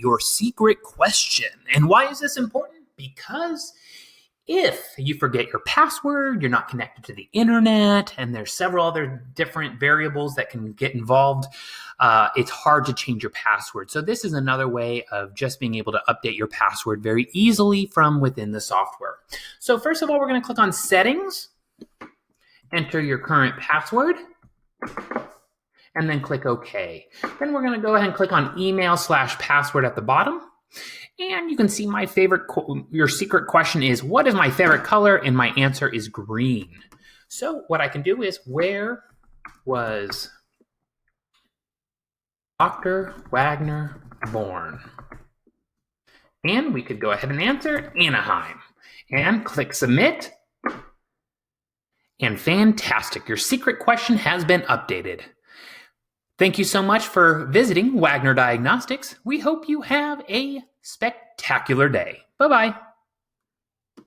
your secret question. And why is this important? Because if you forget your password, you're not connected to the internet, and there's several other different variables that can get involved, it's hard to change your password. So this is another way of just being able to update your password very easily from within the software. So first of all, we're going to click on Settings, enter your current password, and then click OK. Then we're going to go ahead and click on Email/password at the bottom. And you can see my your secret question is, what is my favorite color? And my answer is green. So what I can do is, where was Dr. Waggoner born? And we could go ahead and answer Anaheim. And click Submit. And fantastic, your secret question has been updated. Thank you so much for visiting Waggoner Diagnostics. We hope you have a spectacular day. Bye-bye.